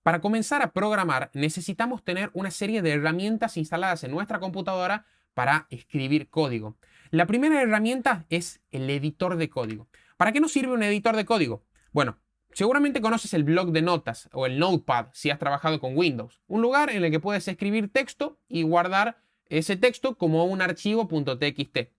Para comenzar a programar, necesitamos tener una serie de herramientas instaladas en nuestra computadora para escribir código. La primera herramienta es el editor de código. ¿Para qué nos sirve un editor de código? Bueno, seguramente conoces el bloc de notas o el Notepad si has trabajado con Windows. Un lugar en el que puedes escribir texto y guardar ese texto como un archivo .txt.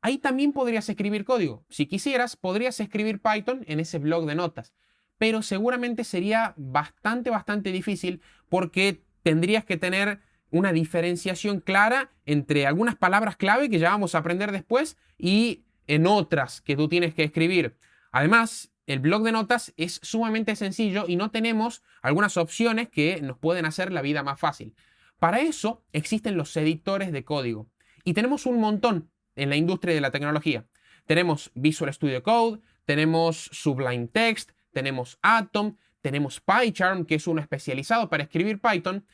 Ahí también podrías escribir código. Si quisieras, podrías escribir Python en ese bloc de notas. Pero seguramente sería bastante difícil porque tendrías que tener una diferenciación clara entre algunas palabras clave que ya vamos a aprender después y en otras que tú tienes que escribir. Además, el bloc de notas es sumamente sencillo y no tenemos algunas opciones que nos pueden hacer la vida más fácil. Para eso existen los editores de código. Y tenemos un montón en la industria de la tecnología. Tenemos Visual Studio Code, tenemos Sublime Text, tenemos Atom, tenemos PyCharm, que es uno especializado para escribir Python,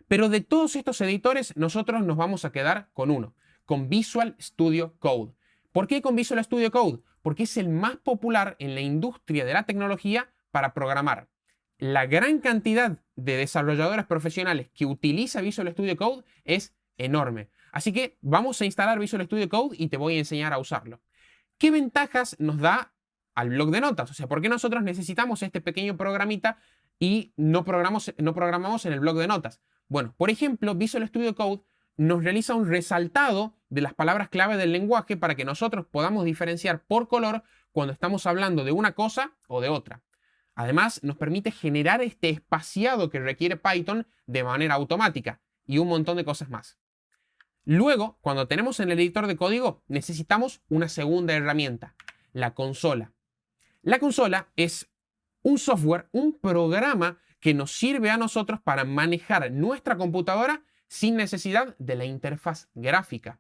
pero de todos estos editores nosotros nos vamos a quedar con uno, con Visual Studio Code. ¿Por qué con Visual Studio Code? Porque es el más popular en la industria de la tecnología para programar. La gran cantidad de desarrolladores profesionales que utiliza Visual Studio Code es enorme. Así que vamos a instalar Visual Studio Code y te voy a enseñar a usarlo. ¿Qué ventajas nos da al bloc de notas? O sea, ¿por qué nosotros necesitamos este pequeño programita y no programamos en el bloc de notas? Bueno, por ejemplo, Visual Studio Code nos realiza un resaltado de las palabras clave del lenguaje para que nosotros podamos diferenciar por color cuando estamos hablando de una cosa o de otra. Además, nos permite generar este espaciado que requiere Python de manera automática y un montón de cosas más. Luego, cuando tenemos en el editor de código, necesitamos una segunda herramienta, la consola. La consola es un software, un programa que nos sirve a nosotros para manejar nuestra computadora sin necesidad de la interfaz gráfica.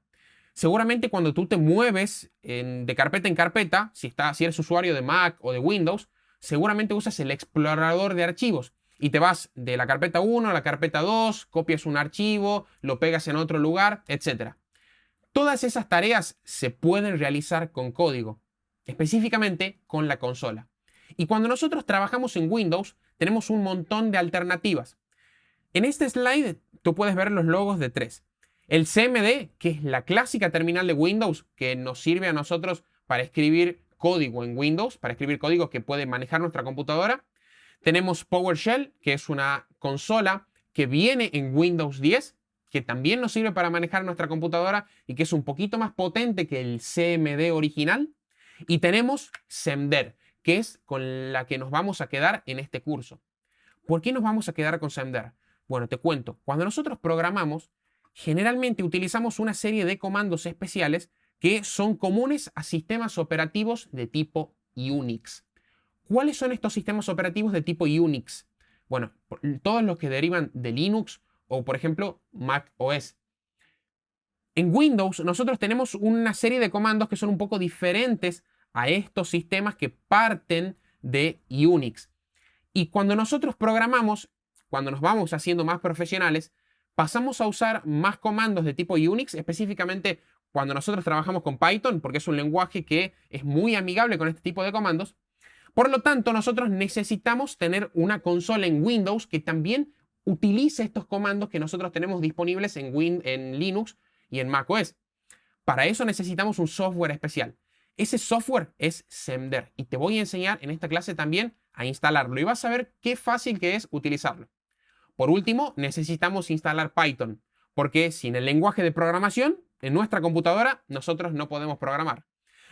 Seguramente cuando tú te mueves de carpeta en carpeta, si eres usuario de Mac o de Windows, seguramente usas el explorador de archivos y te vas de la carpeta 1 a la carpeta 2, copias un archivo, lo pegas en otro lugar, etc. Todas esas tareas se pueden realizar con código, específicamente con la consola. Y cuando nosotros trabajamos en Windows, tenemos un montón de alternativas. En este slide tú puedes ver los logos de tres. El CMD, que es la clásica terminal de Windows, que nos sirve a nosotros para escribir código en Windows, para escribir código que puede manejar nuestra computadora. Tenemos PowerShell, que es una consola que viene en Windows 10, que también nos sirve para manejar nuestra computadora y que es un poquito más potente que el CMD original. Y tenemos Semder, que es con la que nos vamos a quedar en este curso. ¿Por qué nos vamos a quedar con Semder? Bueno, te cuento. Cuando nosotros programamos, generalmente utilizamos una serie de comandos especiales que son comunes a sistemas operativos de tipo Unix. ¿Cuáles son estos sistemas operativos de tipo Unix? Bueno, todos los que derivan de Linux o, por ejemplo, Mac OS. En Windows nosotros tenemos una serie de comandos que son un poco diferentes a estos sistemas que parten de Unix. Y cuando nosotros programamos, cuando nos vamos haciendo más profesionales, pasamos a usar más comandos de tipo Unix, específicamente cuando nosotros trabajamos con Python, porque es un lenguaje que es muy amigable con este tipo de comandos. Por lo tanto, nosotros necesitamos tener una consola en Windows que también utilice estos comandos que nosotros tenemos disponibles en Linux y en macOS. Para eso necesitamos un software especial. Ese software es Semder y te voy a enseñar en esta clase también a instalarlo y vas a ver qué fácil que es utilizarlo. Por último, necesitamos instalar Python, porque sin el lenguaje de programación, en nuestra computadora, nosotros no podemos programar.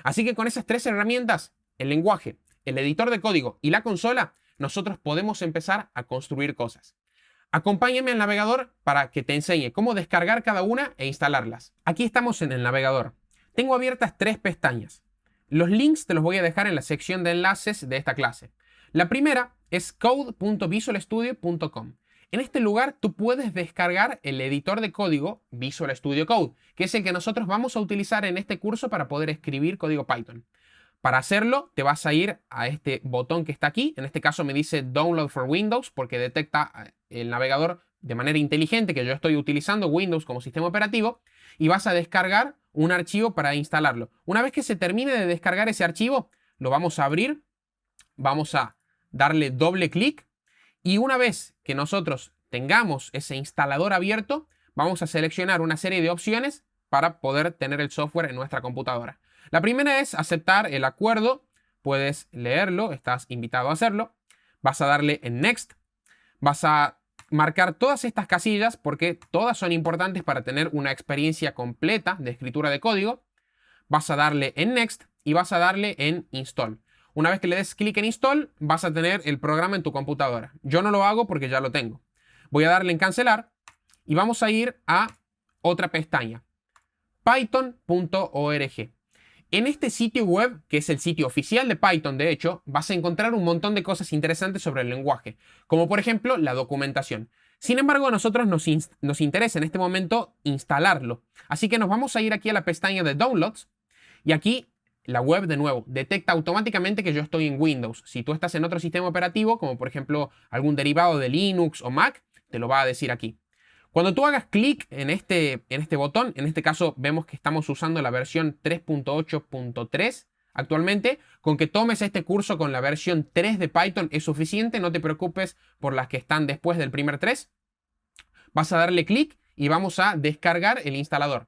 Así que con esas tres herramientas, el lenguaje, el editor de código y la consola, nosotros podemos empezar a construir cosas. Acompáñame al navegador para que te enseñe cómo descargar cada una e instalarlas. Aquí estamos en el navegador. Tengo abiertas tres pestañas. Los links te los voy a dejar en la sección de enlaces de esta clase. La primera es code.visualstudio.com. En este lugar tú puedes descargar el editor de código Visual Studio Code, que es el que nosotros vamos a utilizar en este curso para poder escribir código Python. Para hacerlo, te vas a ir a este botón que está aquí. En este caso me dice Download for Windows porque detecta el navegador de manera inteligente que yo estoy utilizando Windows como sistema operativo y vas a descargar un archivo para instalarlo. Una vez que se termine de descargar ese archivo, lo vamos a abrir, vamos a darle doble clic Y una vez que nosotros tengamos ese instalador abierto, vamos a seleccionar una serie de opciones para poder tener el software en nuestra computadora. La primera es aceptar el acuerdo. Puedes leerlo, estás invitado a hacerlo. Vas a darle en Next. Vas a marcar todas estas casillas porque todas son importantes para tener una experiencia completa de escritura de código. Vas a darle en Next y vas a darle en Install. Una vez que le des clic en Install, vas a tener el programa en tu computadora. Yo no lo hago porque ya lo tengo. Voy a darle en Cancelar y vamos a ir a otra pestaña, python.org. En este sitio web, que es el sitio oficial de Python, de hecho, vas a encontrar un montón de cosas interesantes sobre el lenguaje, como por ejemplo la documentación. Sin embargo, a nosotros nos interesa en este momento instalarlo. Así que nos vamos a ir aquí a la pestaña de Downloads y aquí la web de nuevo detecta automáticamente que yo estoy en Windows. Si tú estás en otro sistema operativo, como por ejemplo algún derivado de Linux o Mac, te lo va a decir aquí. Cuando tú hagas clic en este botón, en este caso vemos que estamos usando la versión 3.8.3 actualmente. Con que tomes este curso con la versión 3 de Python es suficiente, no te preocupes por las que están después del primer 3. Vas a darle clic y vamos a descargar el instalador.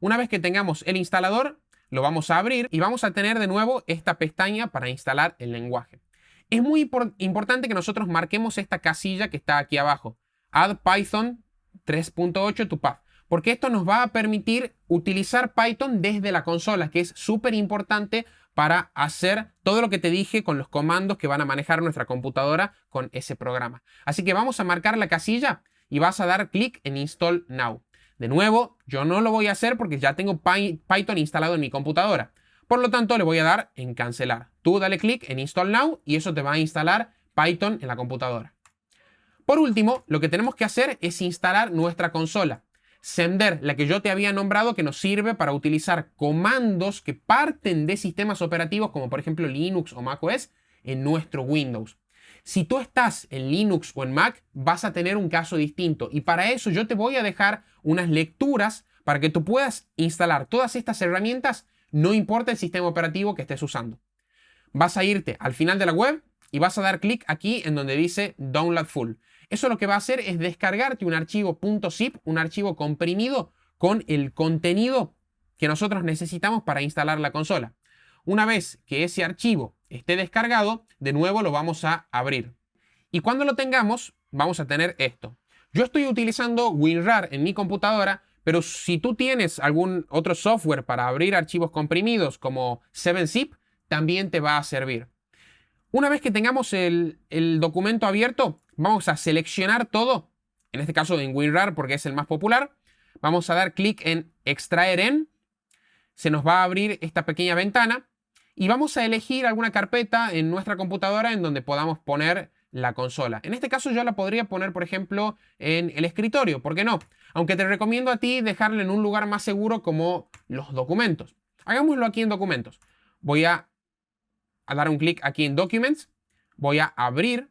Una vez que tengamos el instalador, lo vamos a abrir y vamos a tener de nuevo esta pestaña para instalar el lenguaje. Es muy importante que nosotros marquemos esta casilla que está aquí abajo, Add Python 3.8 to Path, porque esto nos va a permitir utilizar Python desde la consola, que es súper importante para hacer todo lo que te dije con los comandos que van a manejar nuestra computadora con ese programa. Así que vamos a marcar la casilla y vas a dar clic en Install Now. De nuevo, yo no lo voy a hacer porque ya tengo Python instalado en mi computadora. Por lo tanto, le voy a dar en cancelar. Tú dale clic en Install Now y eso te va a instalar Python en la computadora. Por último, lo que tenemos que hacer es instalar nuestra consola. Semder, la que yo te había nombrado, que nos sirve para utilizar comandos que parten de sistemas operativos como por ejemplo Linux o macOS en nuestro Windows. Si tú estás en Linux o en Mac, vas a tener un caso distinto. Y para eso yo te voy a dejar unas lecturas para que tú puedas instalar todas estas herramientas, no importa el sistema operativo que estés usando. Vas a irte al final de la web y vas a dar clic aquí en donde dice Download Full. Eso lo que va a hacer es descargarte un archivo .zip, un archivo comprimido con el contenido que nosotros necesitamos para instalar la consola. Una vez que ese archivo esté descargado, de nuevo lo vamos a abrir. Y cuando lo tengamos, vamos a tener esto. Yo estoy utilizando WinRAR en mi computadora, pero si tú tienes algún otro software para abrir archivos comprimidos como 7zip, también te va a servir. Una vez que tengamos el documento abierto, vamos a seleccionar todo, en este caso en WinRAR porque es el más popular. Vamos a dar clic en extraer en, se nos va a abrir esta pequeña ventana y vamos a elegir alguna carpeta en nuestra computadora en donde podamos poner la consola. En este caso yo la podría poner, por ejemplo, en el escritorio, ¿por qué no? Aunque te recomiendo a ti dejarla en un lugar más seguro como los documentos. Hagámoslo aquí en documentos. Voy a dar un clic aquí en Documents, voy a abrir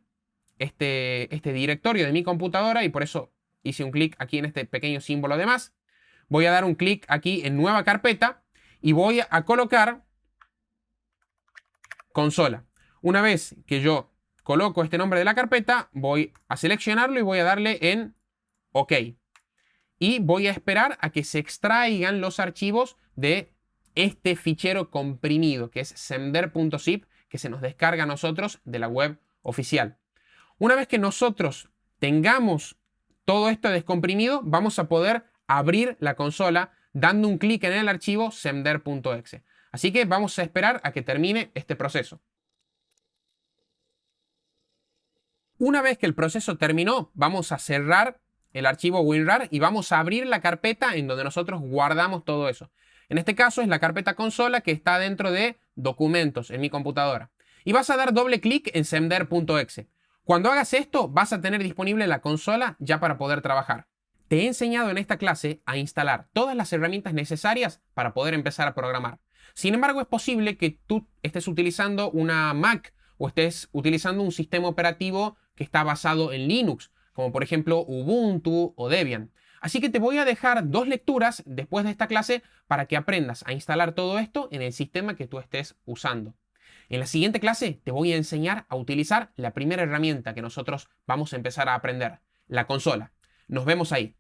este directorio de mi computadora y por eso hice un clic aquí en este pequeño símbolo de más. Voy a dar un clic aquí en Nueva carpeta y voy a colocar consola. Una vez que yo coloco este nombre de la carpeta, voy a seleccionarlo y voy a darle en OK. Y voy a esperar a que se extraigan los archivos de este fichero comprimido, que es semder.zip, que se nos descarga a nosotros de la web oficial. Una vez que nosotros tengamos todo esto descomprimido, vamos a poder abrir la consola dando un clic en el archivo semder.exe. Así que vamos a esperar a que termine este proceso. Una vez que el proceso terminó, vamos a cerrar el archivo WinRAR y vamos a abrir la carpeta en donde nosotros guardamos todo eso. En este caso es la carpeta consola que está dentro de documentos en mi computadora. Y vas a dar doble clic en semder.exe. Cuando hagas esto, vas a tener disponible la consola ya para poder trabajar. Te he enseñado en esta clase a instalar todas las herramientas necesarias para poder empezar a programar. Sin embargo, es posible que tú estés utilizando una Mac o estés utilizando un sistema operativo que está basado en Linux, como por ejemplo Ubuntu o Debian. Así que te voy a dejar dos lecturas después de esta clase para que aprendas a instalar todo esto en el sistema que tú estés usando. En la siguiente clase te voy a enseñar a utilizar la primera herramienta que nosotros vamos a empezar a aprender, la consola. Nos vemos ahí.